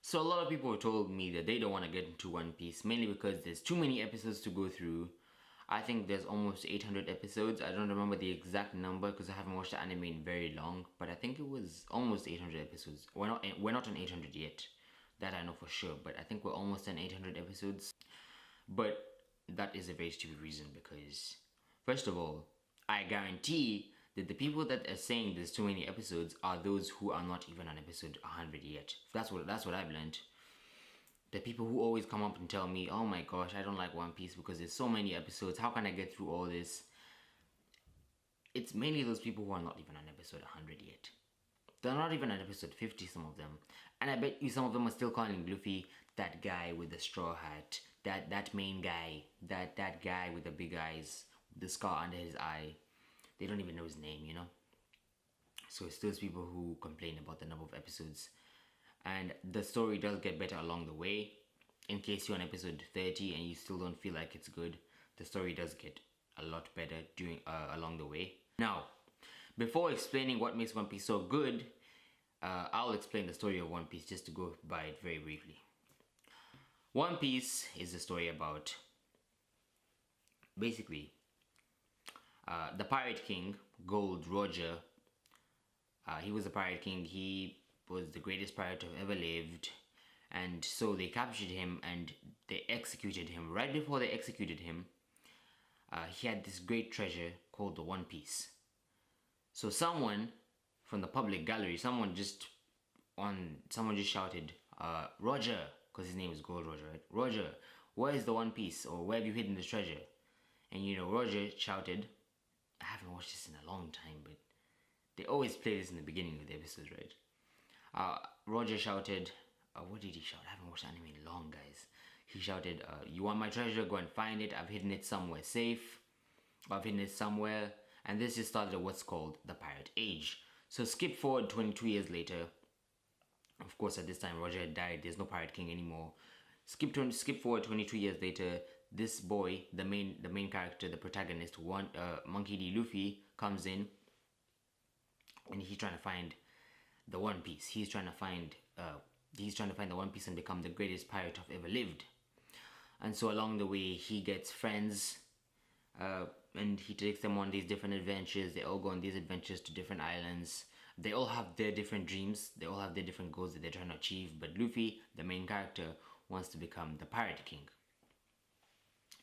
So a lot of people told me that they don't want to get into One Piece, mainly because there's too many episodes to go through. I think there's almost 800 episodes. I don't remember the exact number because I haven't watched the anime in very long, but I think it was almost 800 episodes. We're not on 800 yet. That I know for sure, but I think we're almost on 800 episodes. But that is a very stupid reason because, first of all, I guarantee that the people that are saying there's too many episodes are those who are not even on episode 100 yet. That's what I've learned. The people who always come up and tell me, oh my gosh, I don't like One Piece because there's so many episodes, how can I get through all this? It's mainly those people who are not even on episode 100 yet. They're not even on episode 50, some of them. And I bet you some of them are still calling Luffy that guy with the straw hat, that main guy, that guy with the big eyes, the scar under his eye. They don't even know his name, you know? So it's those people who complain about the number of episodes. And the story does get better along the way. In case you're on episode 30 and you still don't feel like it's good, the story does get a lot better along the way. Now, before explaining what makes One Piece so good, I'll explain the story of One Piece just to go by it very briefly. One Piece is a story about, basically, the Pirate King, Gold Roger. He was a Pirate King. He was the greatest pirate to have ever lived. And so they captured him and they executed him. Right before they executed him, he had this great treasure called the One Piece. So someone from the public gallery, someone just shouted, Roger, because his name is Gold Roger, right? Roger, where is the One Piece? Or where have you hidden this treasure? And you know, Roger shouted, I haven't watched this in a long time, but they always play this in the beginning of the episodes, right? Roger shouted, what did he shout? I haven't watched anime in long, guys. He shouted, you want my treasure? Go and find it. I've hidden it somewhere safe. I've hidden it somewhere. And this just started what's called the Pirate Age. So skip forward 22 years later. Of course, at this time, Roger had died. There's no Pirate King anymore. Skip forward 22 years later. This boy, the main character, the protagonist, Monkey D. Luffy, comes in. And he's trying to find the One Piece. He's trying to find the One Piece and become the greatest pirate to have ever lived. And so along the way, he gets friends, and he takes them on these different adventures. They all go on these adventures to different islands. They all have their different dreams. They all have their different goals that they're trying to achieve. But Luffy, the main character, wants to become the Pirate King.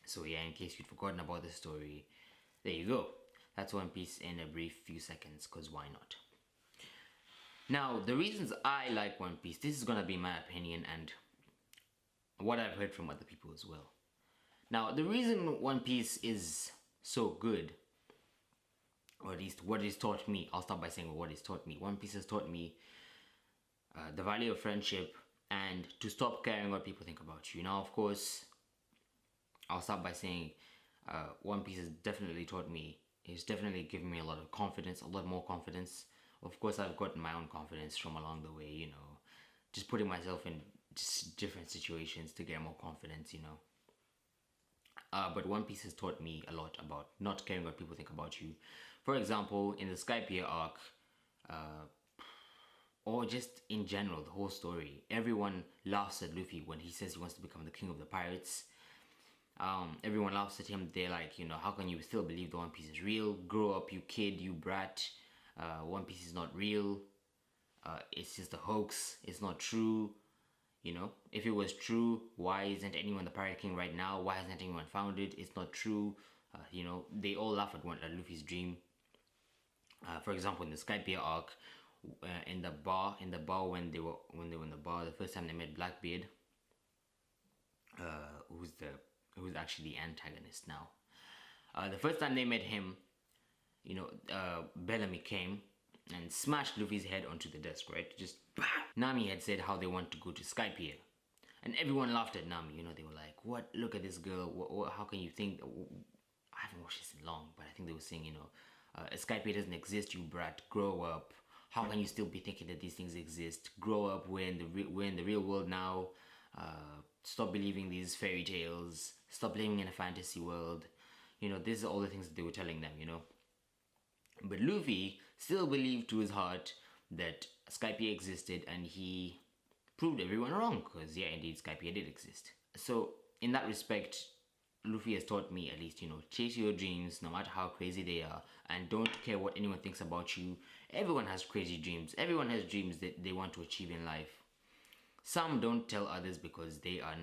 So yeah, in case you'd forgotten about the story, there you go. That's One Piece in a brief few seconds, because why not? Now, the reasons I like One Piece, this is gonna be my opinion and what I've heard from other people as well. Now, the reason One Piece is so good, or at least what it's taught me, I'll start by saying what it's taught me. One Piece has taught me the value of friendship and to stop caring what people think about you. Now, of course, I'll start by saying One Piece has definitely taught me, it's definitely given me a lot of confidence, a lot more confidence. Of course, I've gotten my own confidence from along the way, you know, just putting myself in just different situations to get more confidence, you know. But One Piece has taught me a lot about not caring what people think about you. For example, in the Skypiea arc, or just in general, the whole story, everyone laughs at Luffy when he says he wants to become the king of the pirates. Everyone laughs at him. They're like, you know, how can you still believe the One Piece is real? Grow up, you kid, you brat. One Piece is not real. It's just a hoax. It's not true. You know, if it was true, why isn't anyone the Pirate King right now? Why hasn't anyone found it? It's not true. You know, they all laugh at Luffy's dream. For example, in the Skypiea arc, in the bar when they were in the bar, the first time they met Blackbeard, who's actually the antagonist now. The first time they met him, you know, Bellamy came and smashed Luffy's head onto the desk, right? Just bah! Nami had said how they want to go to Skypiea. And everyone laughed at Nami, you know, they were like, what? Look at this girl, how can you think? I haven't watched this in long, but I think they were saying, you know, Skypiea doesn't exist, you brat, grow up. How can you still be thinking that these things exist? Grow up, we're in the real world now. Stop believing these fairy tales. Stop living in a fantasy world. You know, these are all the things that they were telling them, you know. But Luffy still believed to his heart that Skypiea existed, and he proved everyone wrong, because yeah, indeed, Skypiea did exist. So in that respect, Luffy has taught me, at least, chase your dreams no matter how crazy they are, and don't care what anyone thinks about you. Everyone has crazy dreams. Everyone has dreams that they want to achieve in life. Some don't tell others because they are,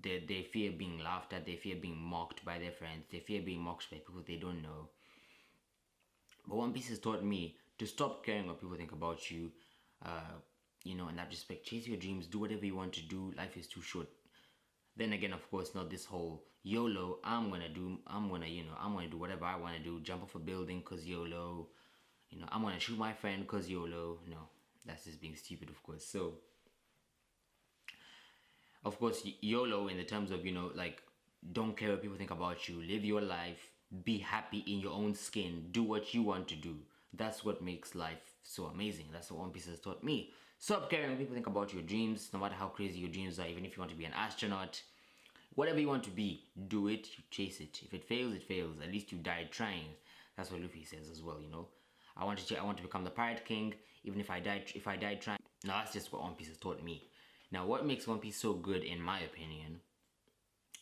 they fear being laughed at, they fear being mocked by their friends, they fear being mocked by people they don't know. But One Piece has taught me to stop caring what people think about you. In that respect, chase your dreams, do whatever you want to do. Life is too short. Then again, of course, not this whole YOLO. I'm gonna do whatever I want to do. Jump off a building cause YOLO. I'm gonna shoot my friend cause YOLO. No, that's just being stupid, of course. So, of course, YOLO in the terms of like, don't care what people think about you. Live your life. Be happy in your own skin. Do what you want to do. That's what makes life so amazing. That's what One Piece has taught me. Stop caring what people think about your dreams, no matter how crazy your dreams are. Even if you want to be an astronaut, whatever you want to be, do it, you chase it. If it fails, it fails. At least you died trying. That's what Luffy says as well, I want to become the Pirate King, even if I died trying. Now that's just what One Piece has taught me. Now what makes One Piece so good, in my opinion,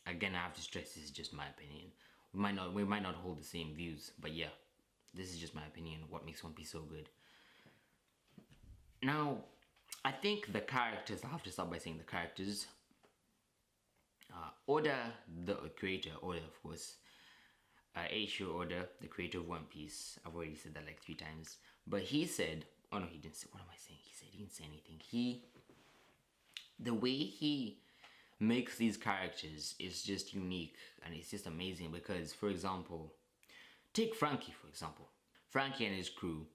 again I have to stress this is just my opinion. We might not hold the same views, but yeah, this is just my opinion. What makes One Piece so good? Now, I think the characters. I have to start by saying the characters. Oda, the creator, Oda, of course. Eiichiro Oda, the creator of One Piece. I've already said that like 3 times. But he said, oh no, he didn't say, what am I saying? He didn't say anything. The way he makes these characters is just unique, and it's just amazing because, for example, take Franky, for example. Franky and his crew,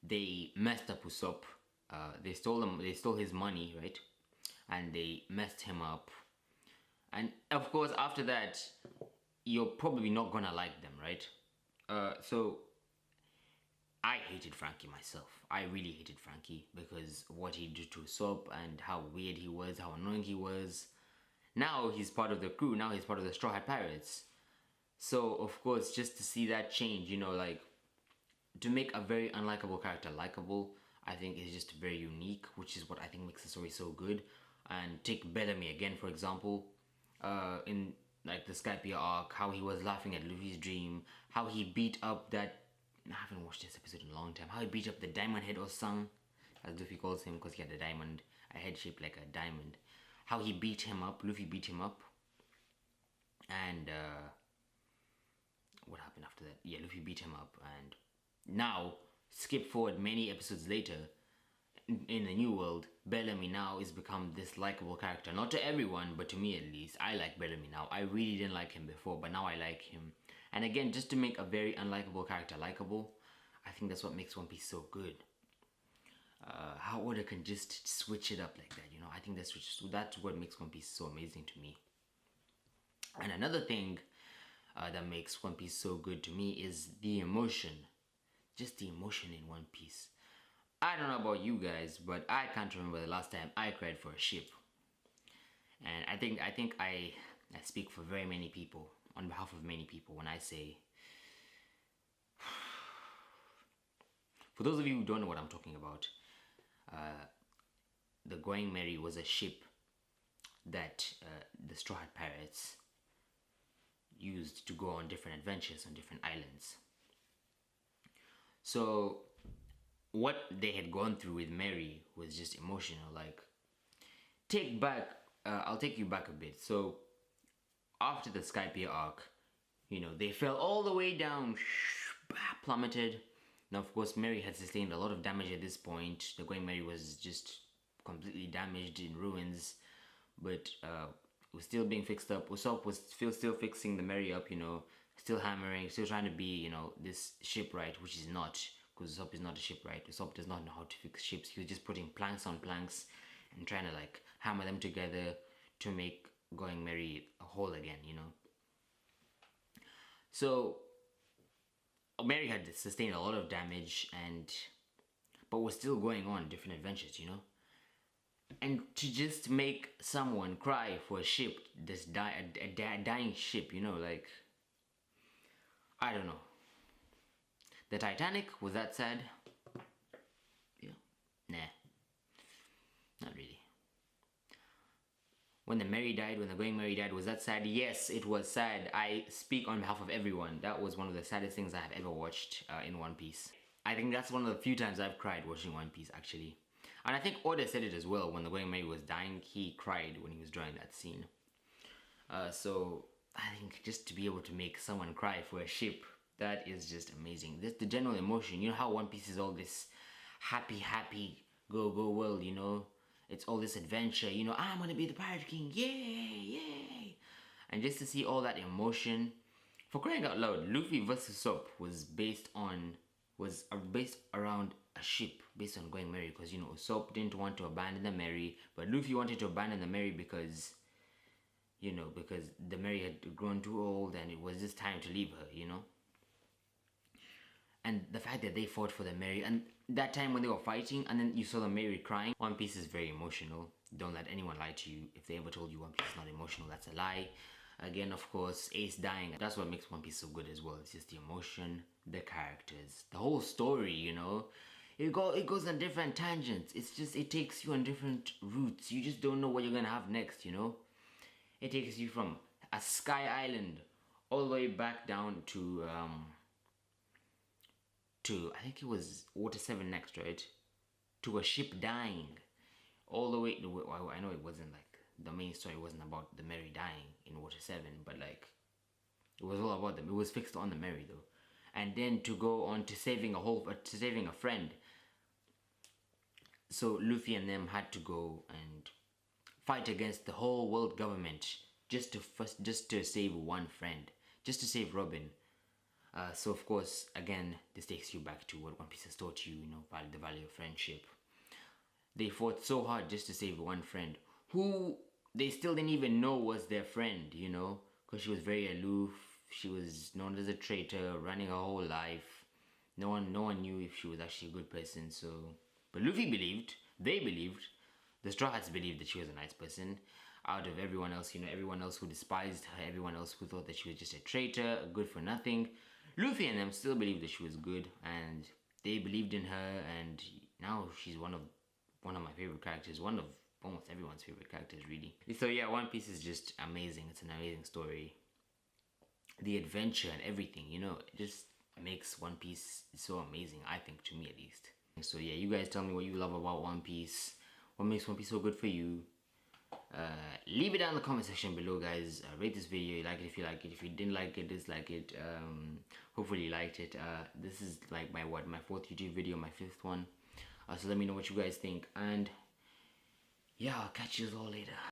they messed up Usopp. They stole his money, right? And they messed him up. And of course, after that, you're probably not gonna like them, right? So I hated Franky myself. I really hated Franky because of what he did to Usopp and how weird he was, how annoying he was. Now he's part of the crew. Now he's part of the Straw Hat Pirates. So of course, just to see that change, like, to make a very unlikable character likable, I think is just very unique, which is what I think makes the story so good. And take Bellamy again, for example, in like the Skypiea arc, how he was laughing at Luffy's dream, how he beat up that. I haven't watched this episode in a long time. How he beat up the Diamond Head Osang, as Luffy calls him, because he had a head shaped like a diamond. How he beat him up, Luffy beat him up, and what happened after that? Yeah, Luffy beat him up, and now skip forward many episodes later, in the new world, Bellamy now is become this likable character. Not to everyone, but to me at least. I like Bellamy now. I really didn't like him before, but now I like him. And again, just to make a very unlikable character likable, I think that's what makes One Piece so good. How Oda can just switch it up like that, I think that's what makes One Piece so amazing to me. And another thing that makes One Piece so good to me is the emotion. Just the emotion in One Piece. I don't know about you guys, but I can't remember the last time I cried for a ship. And I think I speak for very many people, on behalf of many people, when I say, for those of you who don't know what I'm talking about, the Going Merry was a ship that the Straw Hat Pirates used to go on different adventures on different islands. So what they had gone through with Merry was just emotional. Like, I'll take you back a bit. So after the Skypiea arc, they fell all the way down, plummeted. Now, of course, Merry had sustained a lot of damage at this point. The Going Merry was just completely damaged, in ruins, but was still being fixed up. Usopp was still fixing the Merry up, still hammering, still trying to be, this shipwright, which is not, because Usopp is not a shipwright. Usopp does not know how to fix ships. He was just putting planks on planks and trying to like hammer them together to make Going Merry a whole again, So Merry had sustained a lot of damage, but was still going on different adventures, And to just make someone cry for a ship that's a dying ship, like, I don't know. The Titanic, was that sad? Yeah. Nah. Not really. when the Merry died, when the Going Merry died, was that sad? Yes, it was sad. I speak on behalf of everyone. That was one of the saddest things I have ever watched in One Piece. I think that's one of the few times I've cried watching One Piece, actually. And I think Oda said it as well. When the Going Merry was dying, he cried when he was drawing that scene. So I think just to be able to make someone cry for a ship, that is just amazing. Just the general emotion. You know how One Piece is all this happy, go world, you know? It's all this adventure, you know, I'm gonna be the Pirate King, yay! And just to see all that emotion, for crying out loud, Luffy vs. Usopp was based around a ship, based on Going Merry, because, you know, Usopp didn't want to abandon the Merry, but Luffy wanted to abandon the Merry because, you know, because the Merry had grown too old and it was just time to leave her, you know? And the fact that they fought for the Merry, and that time when they were fighting, and then you saw the Merry crying. One Piece is very emotional. Don't let anyone lie to you. If they ever told you One Piece is not emotional, that's a lie. Again, of course, Ace dying, that's what makes One Piece so good as well. It's just the emotion, the characters, the whole story, you know? It goes on different tangents. It takes you on different routes. You just don't know what you're gonna have next, you know? It takes you from a sky island all the way back down to I think it was Water 7 next, right? To a ship dying. All the way, I know it wasn't like, the main story wasn't about the Merry dying in Water 7, but like, it was all about them. It was fixed on the Merry though. And then to go on to saving a friend. So Luffy and them had to go and fight against the whole world government just to save one friend, just to save Robin. So of course, again, this takes you back to what One Piece has taught you, you know, the value of friendship. They fought so hard just to save one friend, who they still didn't even know was their friend, you know, because she was very aloof. She was known as a traitor, running her whole life. No one knew if she was actually a good person. So, but Luffy believed, they believed, the Straw Hats believed that she was a nice person. Out of everyone else, you know, everyone else who despised her, everyone else who thought that she was just a traitor, a good for nothing, Luffy and them still believed that she was good, and they believed in her, and now she's one of my favorite characters, one of almost everyone's favorite characters, really. So yeah, One Piece is just amazing. It's an amazing story. The adventure and everything, you know, it just makes One Piece so amazing, I think, to me at least. So yeah, you guys tell me what you love about One Piece. What makes One Piece so good for you? Leave it down in the comment section below, guys. Rate this video, like it if you like it. If you didn't like it, dislike it. Hopefully you liked it. This is like my 4th YouTube video, my 5th one. So let me know what you guys think, and yeah, I'll catch you all later.